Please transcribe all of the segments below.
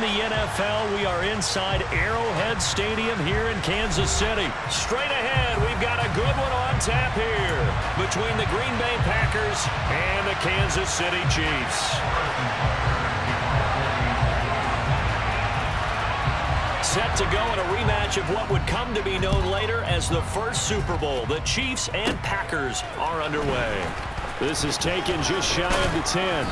the NFL. We are inside Arrowhead Stadium here in Kansas City. Straight ahead, we've got a good one on tap here between the Green Bay Packers and the Kansas City Chiefs. Set to go in a rematch of what would come to be known later as the first Super Bowl. The Chiefs and Packers are underway. This is taken just shy of the 10.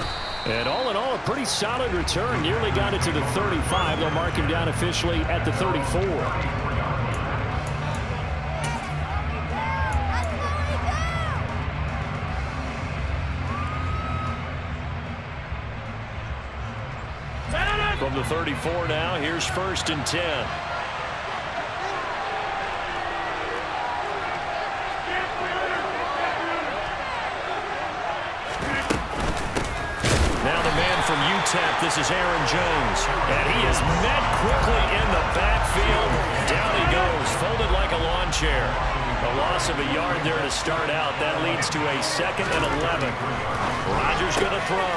And all in all, a pretty solid return. Nearly got it to the 35. They'll mark him down officially at the 34. From the 34 now, here's 1st and 10. From UTEP, this is Aaron Jones, and he is met quickly in the backfield. Down he goes, folded like a lawn chair. A loss of a yard there to start out. That leads to a 2nd and 11. Rodgers going to throw.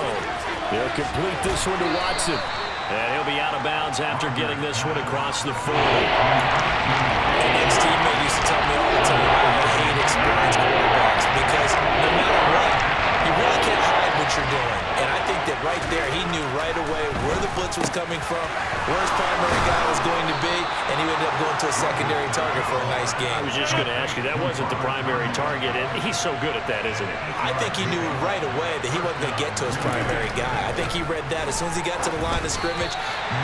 They'll complete this one to Watson, and he'll be out of bounds after getting this one across the 40. My ex-teammate used to tell me all the time, I hate experienced quarterbacks because no matter what, you really can't hide what you're doing. And I think that right there, he knew right away where the blitz was coming from, where his primary guy was going to be, and he ended up going to a secondary target for a nice game. I was just going to ask you, that wasn't the primary target, and he's so good at that, isn't he? I think he knew right away that he wasn't going to get to his primary guy. I think he read that as soon as he got to the line of scrimmage,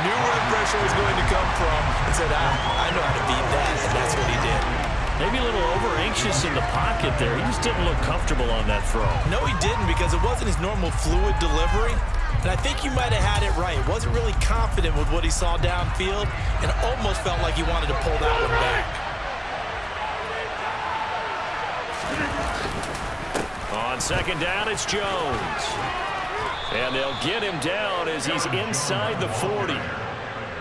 knew where the pressure was going to come from, and said, I know how to beat that, and that's what he did. Maybe a little over-anxious in the pocket there. He just didn't look comfortable on that throw. No, he didn't, because it wasn't his normal fluid delivery. And I think you might have had it right. He wasn't really confident with what he saw downfield, and almost felt like he wanted to pull that one back. On 2nd down, it's Jones. And they'll get him down as he's inside the 40.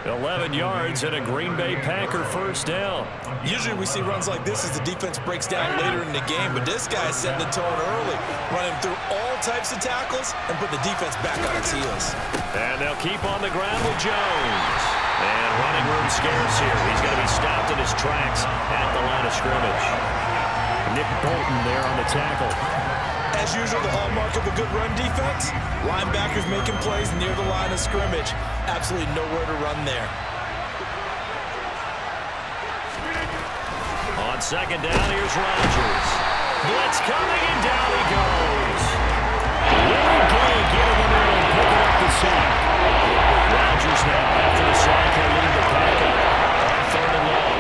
11 yards and a Green Bay Packer 1st down. Usually we see runs like this as the defense breaks down later in the game, but this guy is setting the tone early, running through all types of tackles and put the defense back on its heels. And they'll keep on the ground with Jones. And running room scarce here. He's going to be stopped in his tracks at the line of scrimmage. Nick Bolton there on the tackle. As usual, the hallmark of a good run defense, linebackers making plays near the line of scrimmage. Absolutely nowhere to run there. On 2nd down, here's Rodgers. Blitz coming, and down he goes. Really good, getting in there and picking up the sack. Rodgers now, after the sack, he'll lead the pack up on 3rd and long.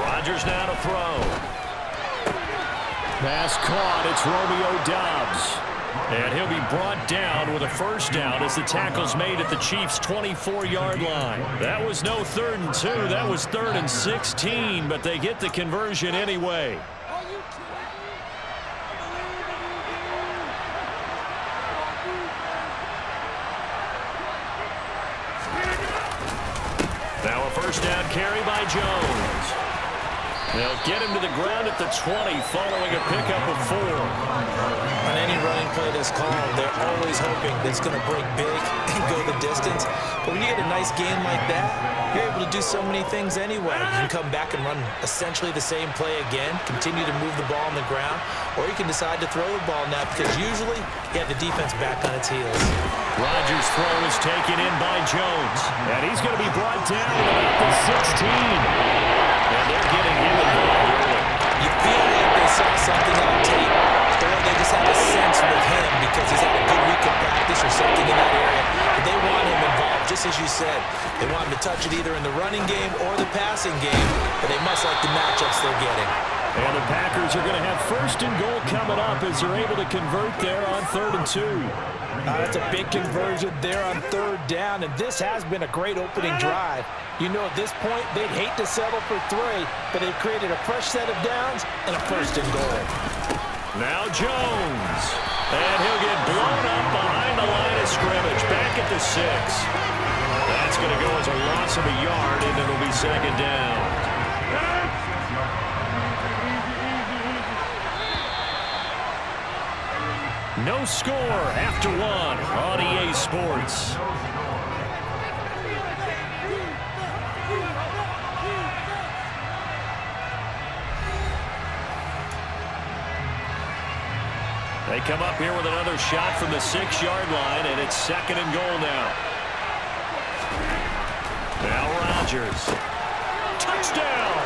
Rodgers now to throw. Pass caught. It's Romeo Doubs. And he'll be brought down with a 1st down as the tackle's made at the Chiefs' 24-yard line. That was no 3rd and 2. That was 3rd and 16, but they get the conversion anyway. Now a 1st down carry by Jones. They'll get him to the ground at the 20 following a pickup of 4. On any running play that's called, they're always hoping that it's going to break big and go the distance. But when you get a nice gain like that, you're able to do so many things anyway. You can come back and run essentially the same play again, continue to move the ball on the ground, or you can decide to throw the ball now because usually you have the defense back on its heels. Rodgers' throw is taken in by Jones, and he's going to be brought down at the 16. And they're getting him involved early. You feel like they saw something on tape, or they just have a sense with him because he's had a good week of practice or something in that area. But they want him involved, just as you said. They want him to touch it either in the running game or the passing game, but they must like the matchups they're getting. And the Packers are going to have 1st and goal coming up as they're able to convert there on 3rd and 2. That's a big conversion there on 3rd down, and this has been a great opening drive. You know, at this point, they'd hate to settle for 3, but they've created a fresh set of downs and a 1st and goal. Now Jones, and he'll get blown up behind the line of scrimmage, back at the 6. That's going to go as a loss of a yard, and it'll be 2nd down. No score after 1 on EA Sports. come up here with another shot from the 6-yard line, and it's 2nd and goal now. Now Rodgers. Touchdown!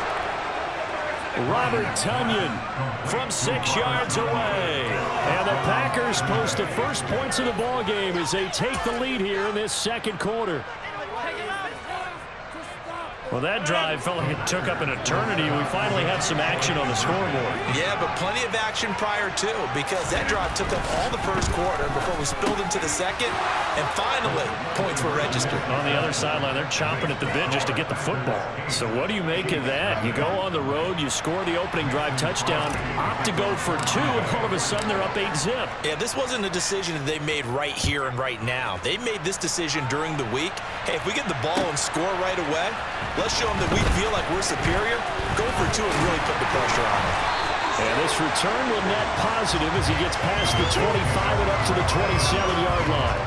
Robert Tonyan from 6 yards away. And the Packers post the first points of the ball game as they take the lead here in this 2nd quarter. Well, that drive felt like it took up an eternity. We finally had some action on the scoreboard. Yeah, but plenty of action prior to, because that drive took up all the first quarter before we spilled into the 2nd, and finally, points were registered. On the other sideline, they're chomping at the bit just to get the football. So what do you make of that? You go on the road, you score the opening drive touchdown, opt to go for 2, and all of a sudden they're up 8-zip. Yeah, this wasn't a decision that they made right here and right now. They made this decision during the week. Hey, if we get the ball and score right away, let's show them that we feel like we're superior. Go for 2 and really put the pressure on them. And this return will net positive as he gets past the 25 and up to the 27-yard line.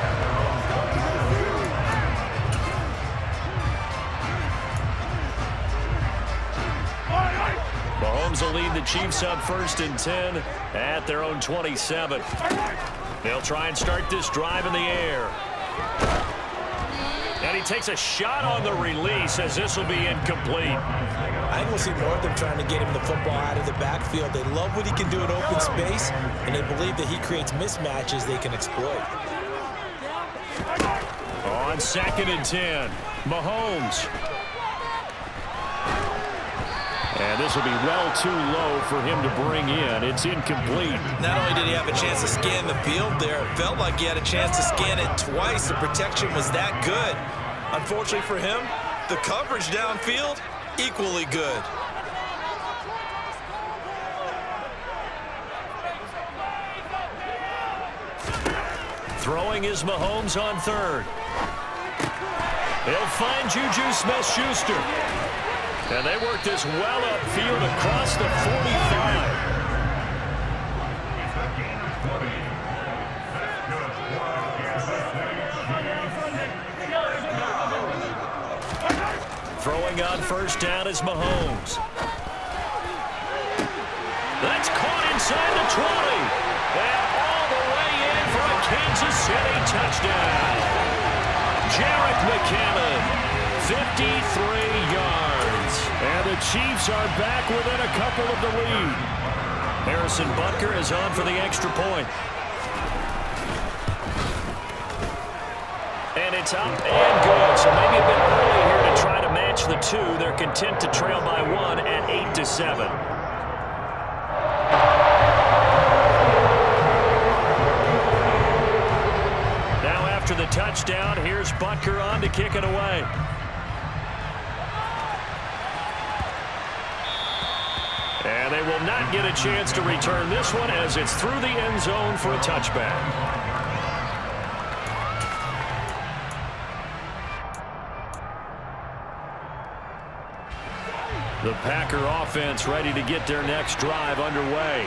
Mahomes will lead the Chiefs up 1st and 10 at their own 27. They'll try and start this drive in the air. And he takes a shot on the release as this will be incomplete. I think we'll see more of them trying to get him the football out of the backfield. They love what he can do in open space, and they believe that he creates mismatches they can exploit. On 2nd and 10, Mahomes. And this will be well too low for him to bring in. It's incomplete. Not only did he have a chance to scan the field there, it felt like he had a chance to scan it twice. The protection was that good. Unfortunately for him, the coverage downfield, equally good. Throwing is Mahomes on 3rd. He'll find Juju Smith-Schuster. And they work this well upfield across the 45. Throwing on 1st down is Mahomes. That's caught inside the 20. And all the way in for a Kansas City touchdown. Jerick McKinnon, 53 yards. And the Chiefs are back within a couple of the lead. Harrison Butker is on for the extra point. And it's up and good. So maybe a bit early here to try to match the 2. They're content to trail by 1 at 8-7. Now after the touchdown, here's Butker on to kick it away. And they will not get a chance to return this one as it's through the end zone for a touchback. The Packer offense ready to get their next drive underway.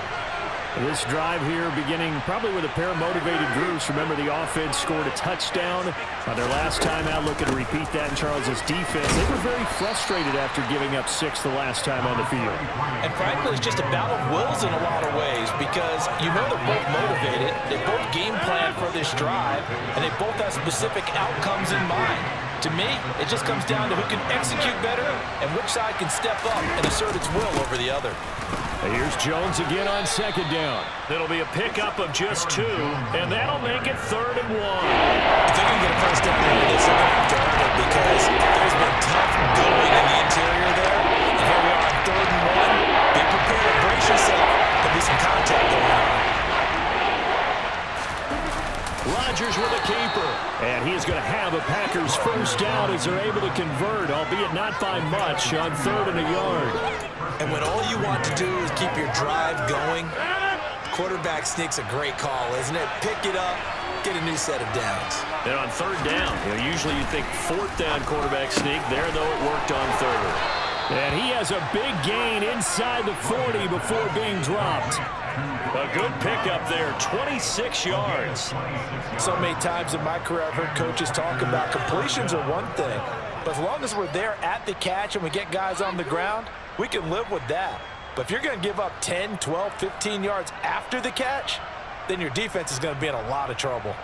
This drive here beginning probably with a pair of motivated groups. Remember, the offense scored a touchdown their last time out, looking to repeat that in Charles's defense. They were very frustrated after giving up 6 the last time on the field. And frankly, it's just a battle of wills in a lot of ways, because you know they're both motivated, they both game plan for this drive, and they both have specific outcomes in mind. To me, it just comes down to who can execute better and which side can step up and assert its will over the other. Here's Jones again on 2nd down. It'll be a pickup of just 2, and that'll make it 3rd and 1. If they can get a first down into this, they're going to have to earn it, because there's been tough going in the interior there. And here we are on 3rd and 1. Be prepared to brace yourself. There'll be some contact going on. Rodgers with a keeper. And he is going to have a Packers first down as they're able to convert, albeit not by much, on 3rd and a yard. And when all you want to do is keep your drive going, quarterback sneak's a great call, isn't it? Pick it up, get a new set of downs. And on 3rd down, usually you think 4th down quarterback sneak. There, though, it worked on 3rd. And he has a big gain inside the 40 before being dropped. A good pickup there, 26 yards. So many times in my career I've heard coaches talk about completions are one thing, but as long as we're there at the catch and we get guys on the ground, we can live with that. But if you're going to give up 10, 12, 15 yards after the catch, then your defense is going to be in a lot of trouble.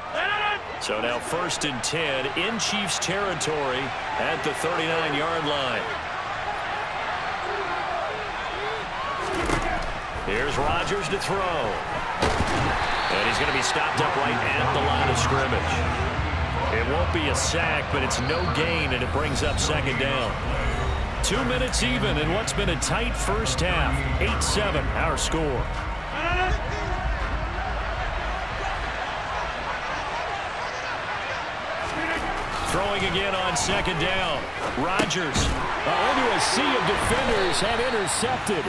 So now 1st and 10 in Chiefs territory at the 39-yard line. Here's Rodgers to throw. And he's going to be stopped up right at the line of scrimmage. It won't be a sack, but it's no gain, and it brings up 2nd down. 2 minutes even in what's been a tight first half. 8-7 our score. Throwing again on 2nd down. Rodgers into a sea of defenders have intercepted.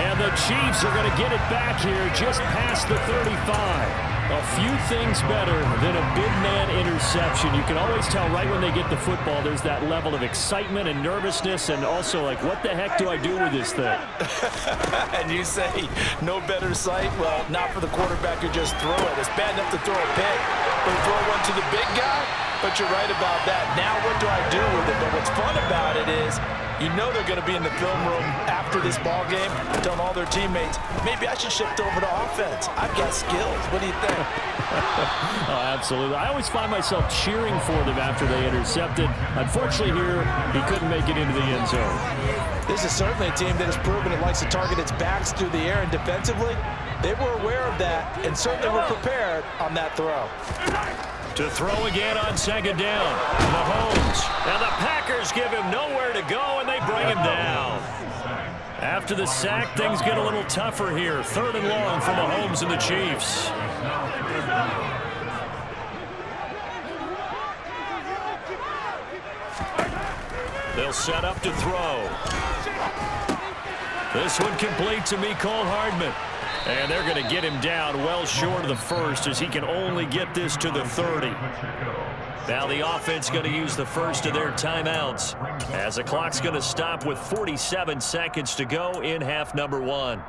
And the Chiefs are going to get it back here just past the 35. A few things better than a big man interception. You can always tell right when they get the football, there's that level of excitement and nervousness, and also like, what the heck do I do with this thing? And you say, no better sight? Well, not for the quarterback who just throw it. It's bad enough to throw a pick, but throw one to the big guy? But you're right about that. Now what do I do with it? But what's fun about it is, you know they're going to be in the film room after this ball game telling all their teammates, maybe I should shift over to offense. I've got skills. What do you think? Oh, absolutely. I always find myself cheering for them after they intercepted. Unfortunately here, he couldn't make it into the end zone. This is certainly a team that has proven it likes to target its backs through the air, and defensively, they were aware of that and certainly were prepared on that throw. To throw again on 2nd down. Mahomes. Now the Packers give him nowhere to go, and they bring him down. After the sack, things get a little tougher here. 3rd and long for Mahomes and the Chiefs. They'll set up to throw. This one complete to Mecole Hardman. And they're going to get him down well short of the 1st as he can only get this to the 30. Now the offense going to use the first of their timeouts as the clock's going to stop with 47 seconds to go in half number 1.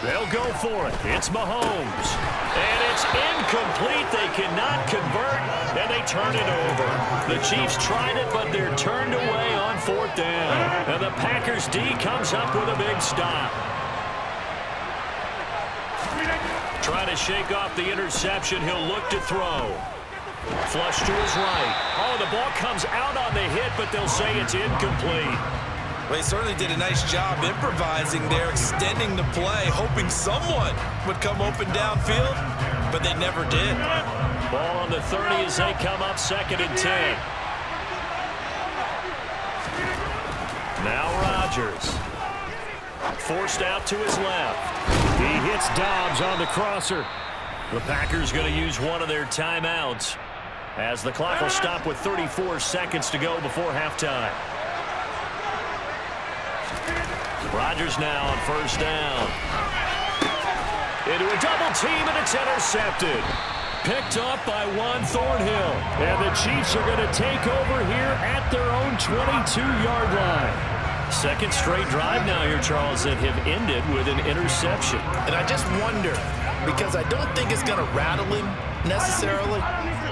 They'll go for it. It's Mahomes. And it's incomplete. They cannot convert, and they turn it over. The Chiefs tried it, but they're turned away on 4th down. And the Packers D comes up with a big stop. Trying to shake off the interception. He'll look to throw. Flush to his right. Oh, the ball comes out on the hit, but they'll say it's incomplete. Well, he certainly did a nice job improvising there, extending the play, hoping someone would come open downfield, but they never did. Ball on the 30 as they come up 2nd and 10. Now Rodgers. Forced out to his left. He hits Dobbs on the crosser. The Packers going to use one of their timeouts as the clock will stop with 34 seconds to go before halftime. Rodgers now on 1st down. Into a double team, and it's intercepted. Picked off by Juan Thornhill. And the Chiefs are going to take over here at their own 22-yard line. Second straight drive now here, Charles, that have ended with an interception. And I just wonder, because I don't think it's going to rattle him necessarily,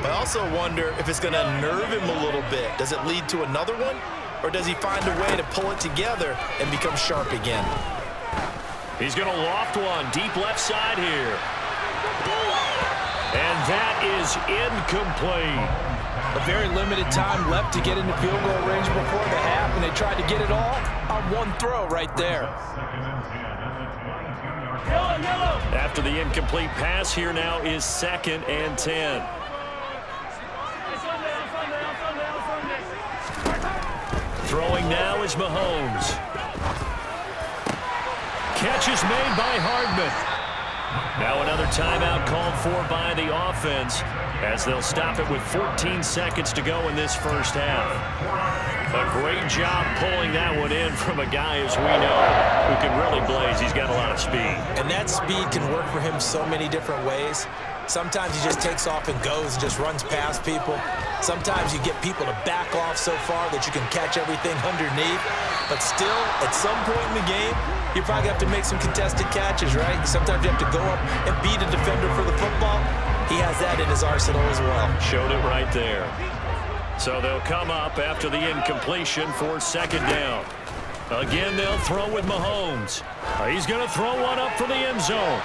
but I also wonder if it's going to unnerve him a little bit. Does it lead to another one? Or does he find a way to pull it together and become sharp again? He's going to loft one deep left side here. And that is incomplete. A very limited time left to get into field goal range before the half, and they tried to get it all on one throw right there. After the incomplete pass, here now is 2nd and 10. Throwing now is Mahomes. Catch is made by Hardman. Now another timeout called for by the offense as they'll stop it with 14 seconds to go in this first half. A great job pulling that one in from a guy, as we know, who can really blaze. He's got a lot of speed. And that speed can work for him so many different ways. Sometimes he just takes off and goes and just runs past people. Sometimes you get people to back off so far that you can catch everything underneath. But still, at some point in the game, you probably have to make some contested catches, right? Sometimes you have to go up and beat a defender for the football. He has that in his arsenal as well. Showed it right there. So they'll come up after the incompletion for second down. Again, they'll throw with Mahomes. He's going to throw one up for the end zone.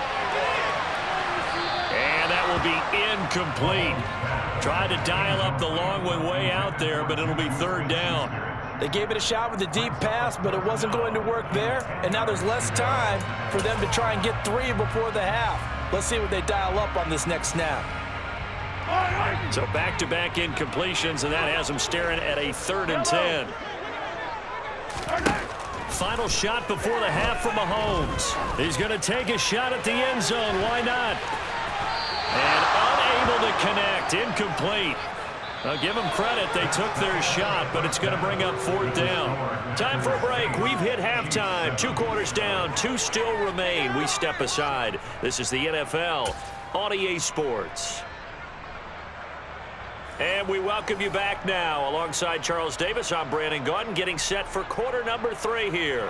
And that will be incomplete. Tried to dial up the long one way out there, but it'll be third down. They gave it a shot with a deep pass, but it wasn't going to work there. And now there's less time for them to try and get 3 before the half. Let's see what they dial up on this next snap. So back-to-back incompletions, and that has them staring at a 3rd and 10. Final shot before the half from Mahomes. He's going to take a shot at the end zone. Why not? And unable to connect. Incomplete. I'll give them credit. They took their shot, but it's going to bring up 4th down. Time for a break. We've hit halftime. 2 quarters down. 2 still remain. We step aside. This is the NFL on EA Sports. And we welcome you back now. Alongside Charles Davis, I'm Brandon Gaudin, getting set for quarter number 3 here.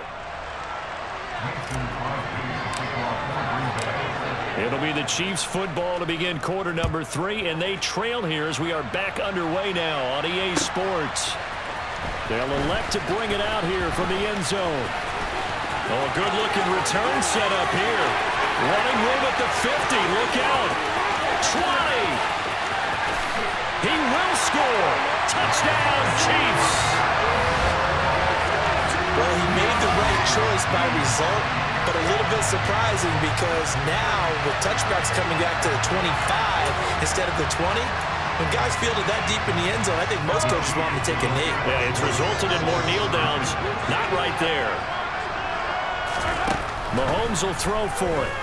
It'll be the Chiefs football to begin quarter number 3, and they trail here as we are back underway now on EA Sports. They'll elect to bring it out here from the end zone. Oh, a good-looking return set up here. Running room at the 50. Look out. 20. He will score. Touchdown, Chiefs. Well, he made the right choice by result, but a little bit surprising because now with touchbacks coming back to the 25 instead of the 20, when guys fielded that deep in the end zone, I think most coaches want them to take a knee. Yeah, it's resulted in more kneel downs. Not right there. Mahomes will throw for it.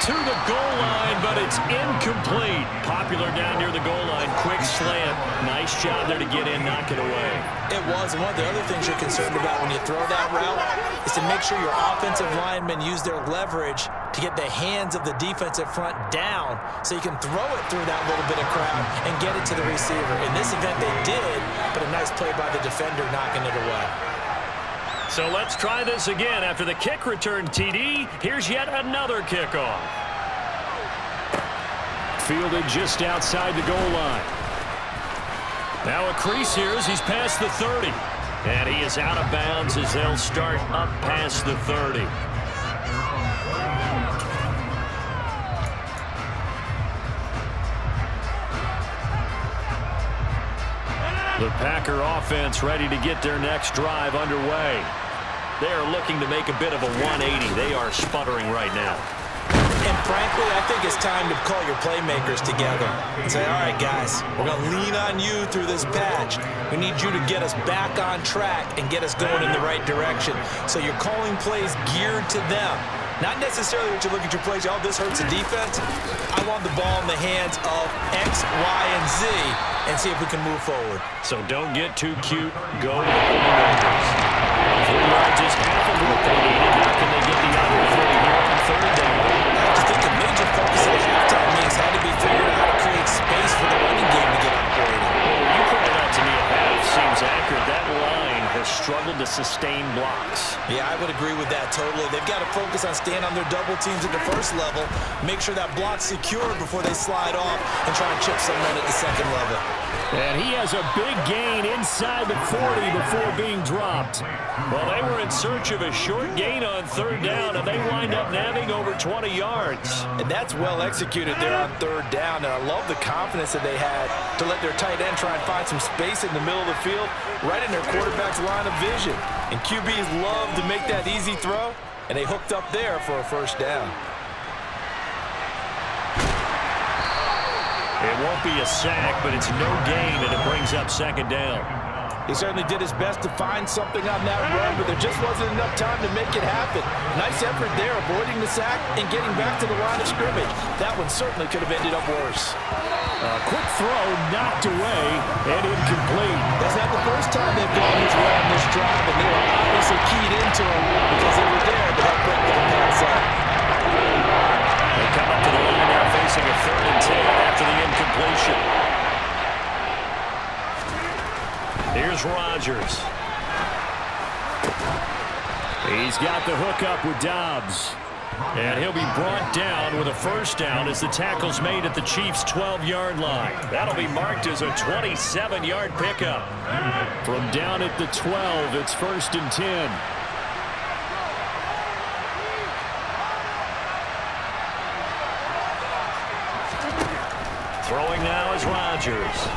To the goal line, but it's incomplete. Popular down near the goal line. Quick slant. Nice job there to get in, knock it away. It was, and one of the other things you're concerned about when you throw that route is to make sure your offensive linemen use their leverage to get the hands of the defensive front down so you can throw it through that little bit of crowd and get it to the receiver. In this event, they did, but a nice play by the defender knocking it away. So let's try this again. After the kick return TD, here's yet another kickoff. Fielded just outside the goal line. Now a crease here as he's past the 30. And he is out of bounds as they'll start up past the 30. The Packer offense ready to get their next drive underway. They are looking to make a bit of a 180. They are sputtering right now. And frankly, I think it's time to call your playmakers together and say, all right, guys, we're going to lean on you through this patch. We need you to get us back on track and get us going in the right direction. So you're calling plays geared to them. Not necessarily that you look at your plays, oh, this hurts the defense. I want the ball in the hands of X, Y, and Z and see if we can move forward. So don't get too cute. Go to the playmakers. 3 yards is half of what they needed. How can they get the other 3 here on 3rd down? I think a major focus at halftime means had to be figured out how to create space for the running game to get operating. Well, you pointed out to me at half seems accurate. That line has struggled to sustain blocks. Yeah, I would agree with that totally. They've got to focus on staying on their double teams at the first level, make sure that block's secured before they slide off and try and chip someone at the second level. And he has a big gain inside the 40 before being dropped. Well, they were in search of a short gain on 3rd down, and they wind up nabbing over 20 yards. And that's well executed there on 3rd down, and I love the confidence that they had to let their tight end try and find some space in the middle of the field, right in their quarterback's line of vision. And QBs love to make that easy throw, and they hooked up there for a 1st down. It won't be a sack, but it's no gain, and it brings up 2nd down. He certainly did his best to find something on that run, but there just wasn't enough time to make it happen. Nice effort there, avoiding the sack and getting back to the line of scrimmage. That one certainly could have ended up worse. A quick throw knocked away and incomplete. That's not the first time they've gone his way on this drive, and they were obviously keyed into him because they were there to help break the pass up. They come up to the line now facing a 3rd and 10 after the incompletion. Here's Rodgers. He's got the hook up with Dobbs. And he'll be brought down with a first down as the tackle's made at the Chiefs' 12-yard line. That'll be marked as a 27-yard pickup. From down at the 12, it's 1st and 10. Throwing now is Rodgers.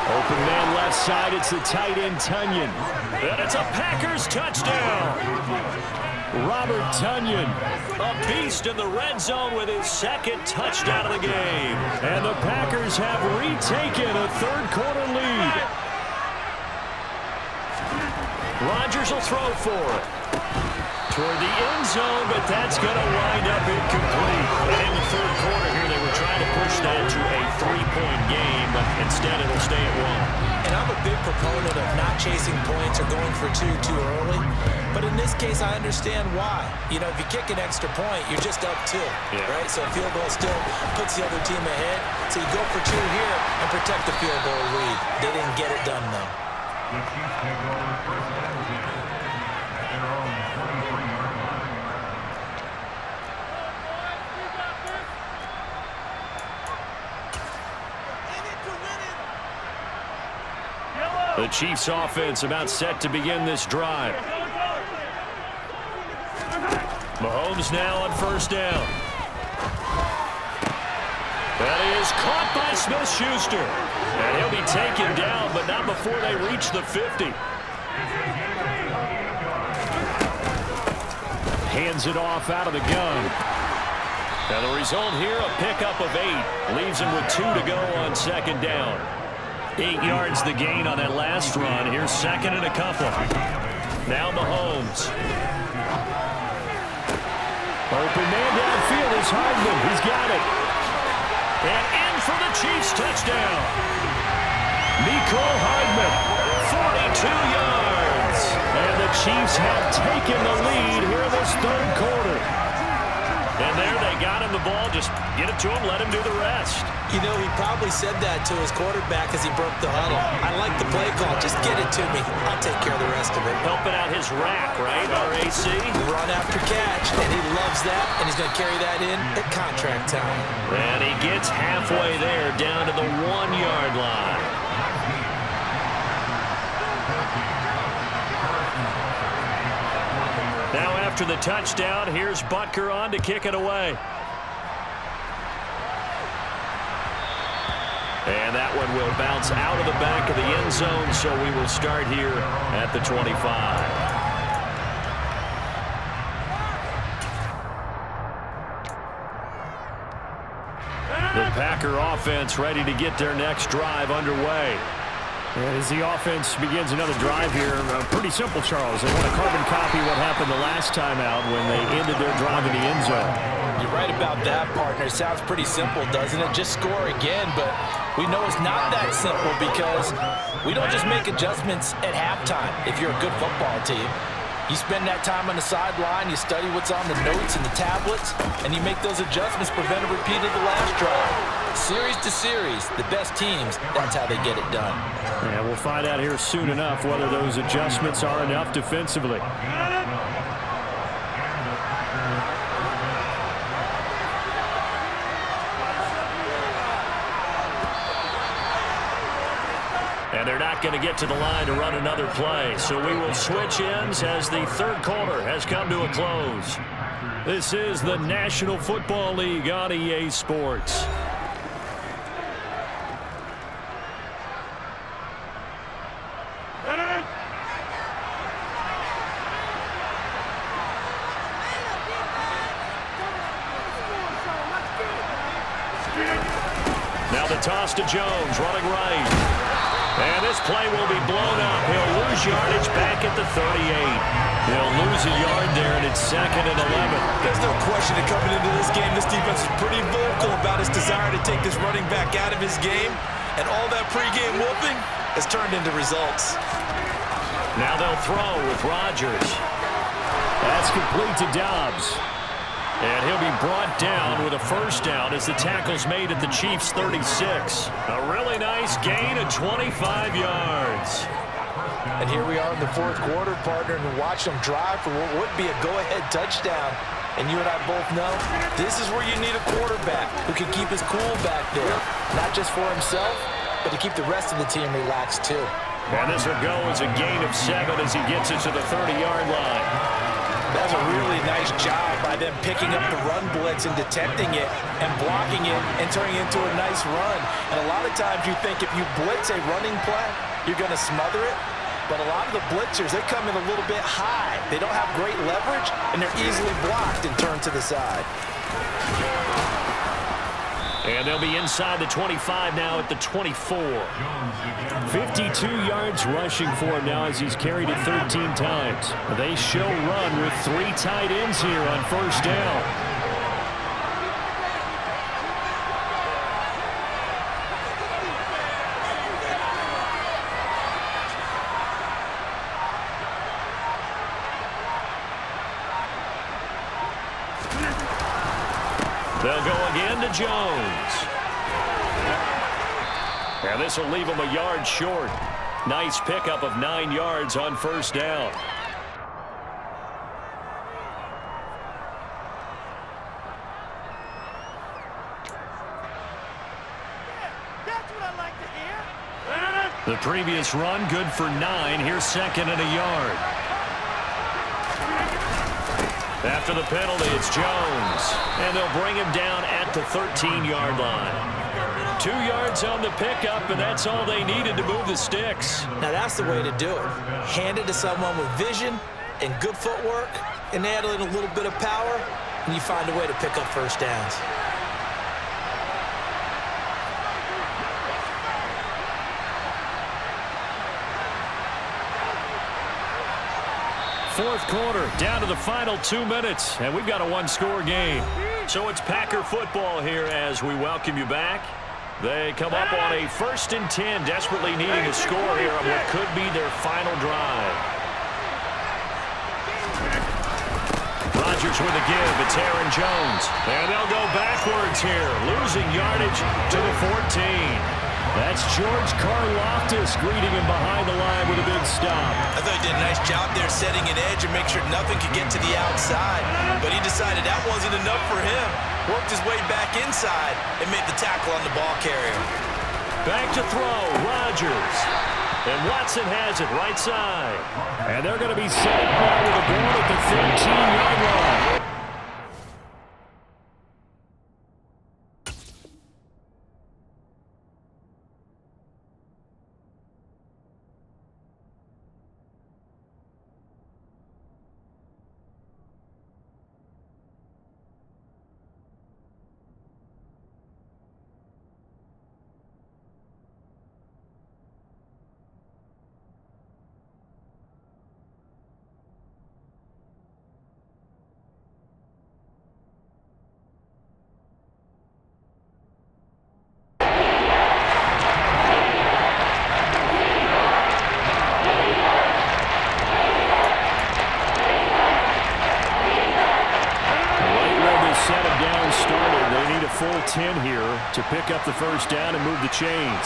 Open man left side, it's the tight end Tonyan. And it's a Packers touchdown. Robert Tonyan, a beast in the red zone with his 2nd touchdown of the game. And the Packers have retaken a 3rd-quarter lead. Rodgers will throw for it. Toward the end zone, but that's going to wind up incomplete. And in the 3rd quarter here, they were trying to push that to a 3-point game, but instead it'll stay at 1. And I'm a big proponent of not chasing points or going for two too early. But in this case, I understand why. You know, if you kick an extra point, you're just up 2, right? So a field goal still puts the other team ahead. So you go for 2 here and protect the field goal lead. They didn't get it done, though. The Chiefs take over first down at their own 23-yard line. The Chiefs offense about set to begin this drive. Mahomes now on 1st down. That is caught by Smith-Schuster. And he'll be taken down, but not before they reach the 50. Hands it off out of the gun. And the result here, a pickup of 8. Leaves him with 2 to go on 2nd down. 8 yards the gain on that last run. Here's 2nd and a couple. Now Mahomes. Open man downfield is Hardman. He's got it. And in for the Chiefs touchdown. Mecole Hardman, 42 yards. And the Chiefs have taken the lead here in this 3rd quarter. And there they got him the ball. Just get it to him, let him do the rest. You know, he probably said that to his quarterback as he broke the huddle. I like the play call. Just get it to me. I'll take care of the rest of it. Helping out his rack, right? RAC. Run after catch, and he loves that, and he's going to carry that in at contract time. And he gets halfway there, down to the 1-yard line. Now after the touchdown, here's Butker on to kick it away. And that one will bounce out of the back of the end zone, so we will start here at the 25. The Packer offense ready to get their next drive underway. And as the offense begins another drive here, pretty simple, Charles. They want to carbon copy what happened the last time out when they ended their drive in the end zone. You're right about that, partner. It sounds pretty simple, doesn't it? Just score again, but we know it's not that simple because we don't just make adjustments at halftime if you're a good football team. You spend that time on the sideline, you study what's on the notes and the tablets, and you make those adjustments, prevent a repeat of the last drive. Series to series, the best teams, that's how they get it done. Yeah, we'll find out here soon enough whether those adjustments are enough defensively. And they're not going to get to the line to run another play. So we will switch ends as the 3rd quarter has come to a close. This is the National Football League on EA Sports. Now the toss to Jones, running right. And this play will be blown up. He'll lose yardage back at the 38. He'll lose a yard there, and it's 2nd and 11. There's no question that coming into this game, this defense is pretty vocal about its desire to take this running back out of his game. And all that pregame whooping has turned into results. Now they'll throw with Rodgers. That's complete to Dobbs. And he'll be brought down with a first down as the tackle's made at the Chiefs' 36. A really nice gain of 25 yards. And here we are in the 4th quarter, partner, and watch them drive for what would be a go-ahead touchdown. And you and I both know this is where you need a quarterback who can keep his cool back there. Not just for himself, but to keep the rest of the team relaxed too. And this will go as a gain of 7 as he gets it to the 30-yard line. That's a really nice job by them picking up the run blitz and detecting it and blocking it and turning it into a nice run. And a lot of times you think if you blitz a running play, you're going to smother it. But a lot of the blitzers, they come in a little bit high. They don't have great leverage, and they're easily blocked and turned to the side. And they'll be inside the 25 now at the 24. 52 yards rushing for him now as he's carried it 13 times. They show run with 3 tight ends here on first down. They'll go again to Jones. And this will leave him a yard short. Nice pickup of 9 yards on first down. That's what I like to hear. The previous run good for 9. Here's second and a yard. After the penalty, it's Jones. And they'll bring him down at the 13-yard line. 2 yards on the pickup, and that's all they needed to move the sticks. Now that's the way to do it. Hand it to someone with vision and good footwork, and add in a little bit of power, and you find a way to pick up first downs. Fourth quarter, down to the final 2 minutes, and we've got a one-score game. So it's Packer football here as we welcome you back. They come up on a 1st and 10, desperately needing a score here on what could be their final drive. Rodgers with a give. It's Aaron Jones. And they'll go backwards here, losing yardage to the 14. That's George Karlaftis greeting him behind the line with a big stop. I thought he did a nice job there setting an edge and make sure nothing could get to the outside. But he decided that wasn't enough for him. Worked his way back inside and made the tackle on the ball carrier. Back to throw, Rodgers. And Watson has it right side. And they're going to be set up now with a ball at the 13-yard line. Full 10 here to pick up the first down and move the chains.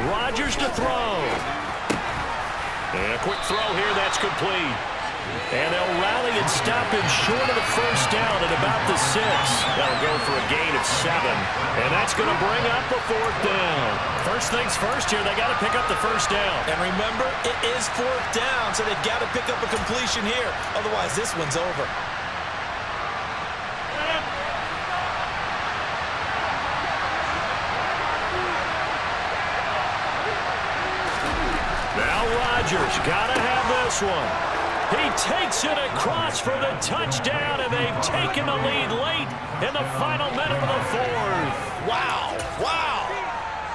Rodgers to throw. And a quick throw here, that's complete. And they'll rally and stop him short of the first down at about the 6. That'll go for a gain of 7. And that's going to bring up a 4th down. First things first here, they got to pick up the first down. And remember, it is 4th down, so they've got to pick up a completion here. Otherwise, this one's over. Rodgers got to have this one. He takes it across for the touchdown, and they've taken the lead late in the final minute of the 4th. Wow. Wow.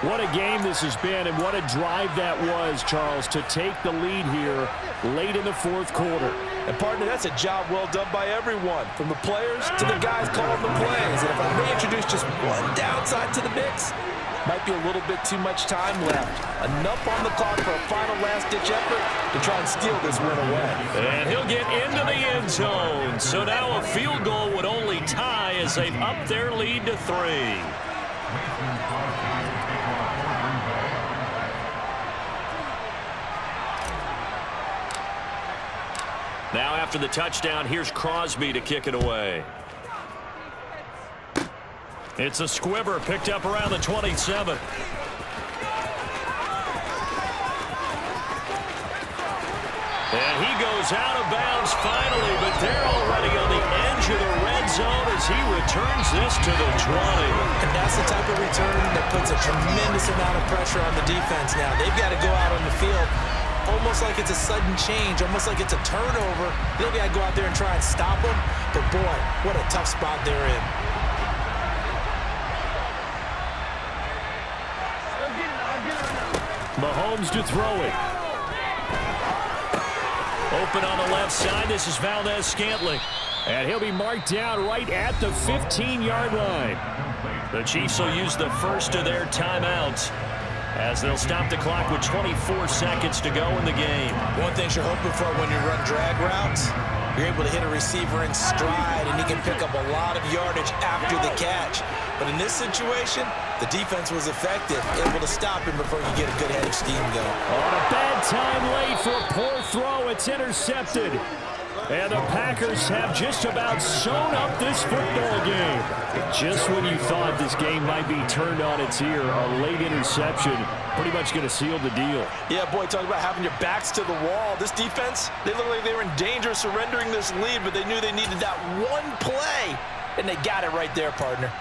What a game this has been, and what a drive that was, Charles, to take the lead here late in the 4th quarter. And, partner, that's a job well done by everyone, from the players to the guys calling the plays. And if I may introduce just one downside to the mix, might be a little bit too much time left. Enough on the clock for a final last-ditch effort to try and steal this win away. And he'll get into the end zone. So now a field goal would only tie as they've upped their lead to 3. Now after the touchdown, here's Crosby to kick it away. It's a squibber picked up around the 27. And he goes out of bounds finally, but they're already on the edge of the red zone as he returns this to the 20. And that's the type of return that puts a tremendous amount of pressure on the defense now. They've got to go out on the field almost like it's a sudden change, almost like it's a turnover. They've got to go out there and try and stop them. But, boy, what a tough spot they're in. Mahomes to throw it. Open on the left side. This is Valdez-Scantling. And he'll be marked down right at the 15-yard line. The Chiefs will use the first of their timeouts as they'll stop the clock with 24 seconds to go in the game. One thing you're hoping for when you run drag routes, you're able to hit a receiver in stride, and he can pick up a lot of yardage after the catch. But in this situation, the defense was effective, able to stop him before you get a good head of steam going. On a bad time late for a poor throw. It's intercepted. And the Packers have just about sewn up this football game. Just when you thought this game might be turned on its ear, a late interception pretty much going to seal the deal. Yeah, boy, talk about having your backs to the wall. This defense, they look like they were in danger of surrendering this lead, but they knew they needed that one play, and they got it right there, partner.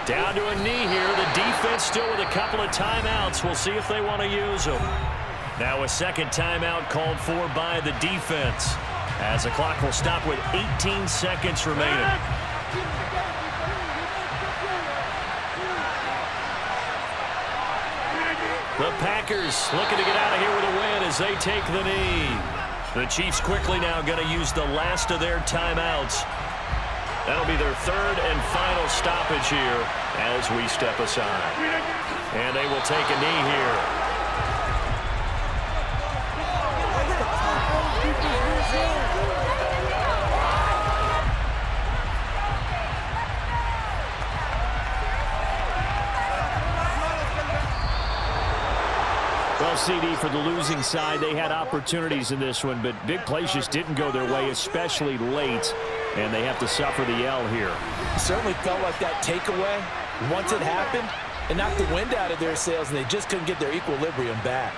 Down to a knee here. The defense still with a couple of timeouts. We'll see if they want to use them. Now a second timeout called for by the defense as the clock will stop with 18 seconds remaining. The Packers looking to get out of here with a win as they take the knee. The Chiefs quickly now going to use the last of their timeouts. That'll be their third and final stoppage here as we step aside. And they will take a knee here. Well, CD, for the losing side, they had opportunities in this one, but big plays just didn't go their way, especially late. And they have to suffer the L here. It certainly felt like that takeaway, once it happened, it knocked the wind out of their sails, and they just couldn't get their equilibrium back.